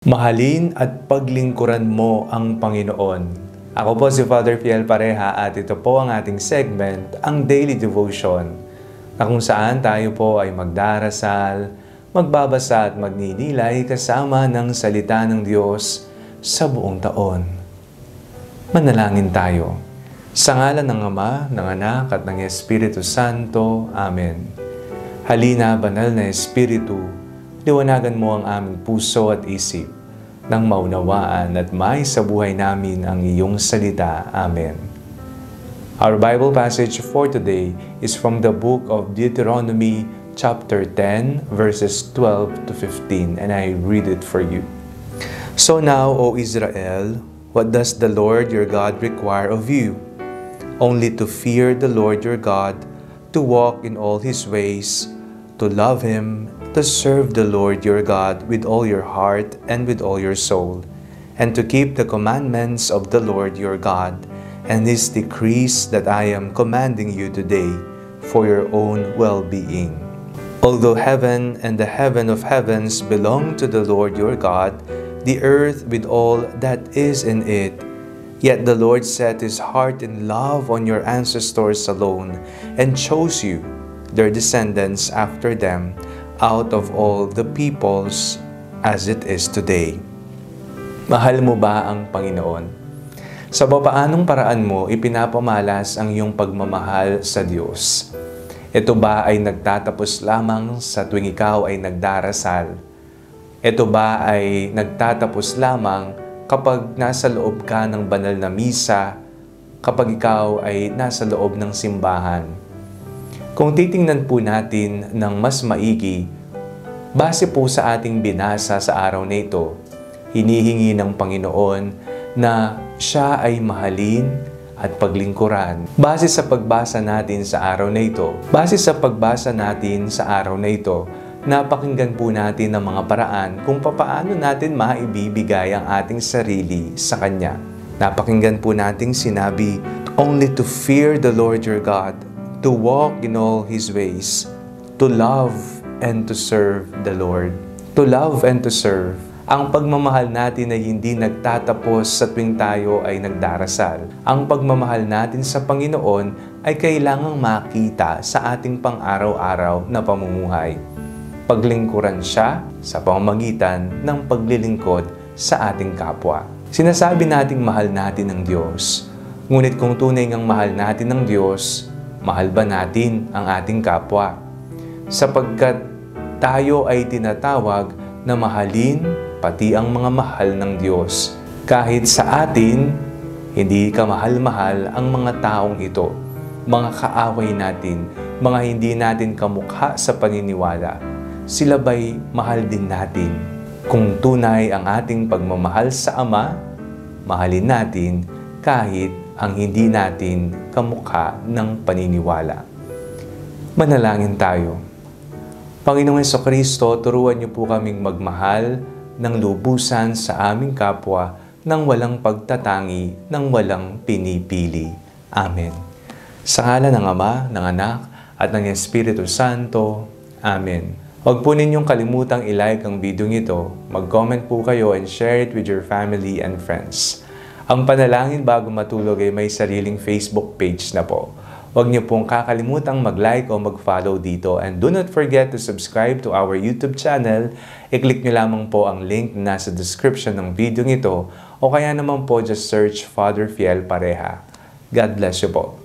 Mahalin at paglingkuran mo ang Panginoon. Ako po si Father Fiel Pareha at ito po ang ating segment, ang Daily Devotion, na kung saan tayo po ay magdarasal, magbabasa at magninilay kasama ng salita ng Diyos sa buong taon. Manalangin tayo. Sa ngalan ng Ama, ng Anak at ng Espiritu Santo. Amen. Halina, banal na Espiritu, liwanagan mo ang aming puso at isip nang maunawaan at may sa buhay namin ang iyong salita. Amen. Our Bible passage for today is from the book of Deuteronomy chapter 10 verses 12 to 15, and I read it for you. So now, O Israel, what does the Lord your God require of you? Only to fear the Lord your God, to walk in all His ways, to love Him, to serve the Lord your God with all your heart and with all your soul, and to keep the commandments of the Lord your God and His decrees that I am commanding you today for your own well-being. Although heaven and the heaven of heavens belong to the Lord your God, the earth with all that is in it, yet the Lord set His heart in love on your ancestors alone and chose you, their descendants after them, out of all the peoples as it is today. Mahal mo ba ang Panginoon? Sa papaanong paraan mo ipinapamalas ang iyong pagmamahal sa Diyos? Ito ba ay nagtatapos lamang sa tuwing ikaw ay nagdarasal? Ito ba ay nagtatapos lamang kapag nasa loob ka ng banal na misa, kapag ikaw ay nasa loob ng simbahan? Kung titingnan po natin ng mas maigi, base po sa ating binasa sa araw na ito, hinihingi ng Panginoon na Siya ay mahalin at paglingkuran. Base sa pagbasa natin sa araw na ito, napakinggan po natin ang mga paraan kung papaano natin maibibigay ang ating sarili sa Kanya. Napakinggan po nating sinabi, only to fear the Lord your God, to walk in all His ways, to love and to serve the Lord. To love and to serve. Ang pagmamahal natin ay hindi nagtatapos sa tuwing tayo ay nagdarasal. Ang pagmamahal natin sa Panginoon ay kailangang makita sa ating pang-araw-araw na pamumuhay. Paglingkuran Siya sa pamamagitan ng paglilingkod sa ating kapwa. Sinasabi nating mahal natin ang Diyos. Ngunit kung tunay ngang mahal natin ang Diyos, mahal ba natin ang ating kapwa? Sapagkat tayo ay tinatawag na mahalin pati ang mga mahal ng Diyos. Kahit sa atin, hindi kamahal-mahal ang mga taong ito, mga kaaway natin, mga hindi natin kamukha sa paniniwala. Sila ba'y mahal din natin? Kung tunay ang ating pagmamahal sa Ama, mahalin natin kahit ang hindi natin kamukha ng paniniwala. Manalangin tayo. Panginoong Jesucristo, turuan niyo po kaming magmahal ng lubusan sa aming kapwa nang walang pagtatangi, nang walang pinipili. Amen. Sa ngalan ng Ama, ng Anak, at ng Espiritu Santo. Amen. Huwag po ninyong kalimutang i-like ang video ito, mag-comment po kayo and share it with your family and friends. Ang panalangin bago matulog ay may sariling Facebook page na po. Huwag niyo pong kakalimutang mag-like o mag-follow dito, and do not forget to subscribe to our YouTube channel. I-click niyo lamang po ang link na nasa description ng video nito o kaya naman po just search Father Fiel Pareha. God bless you po.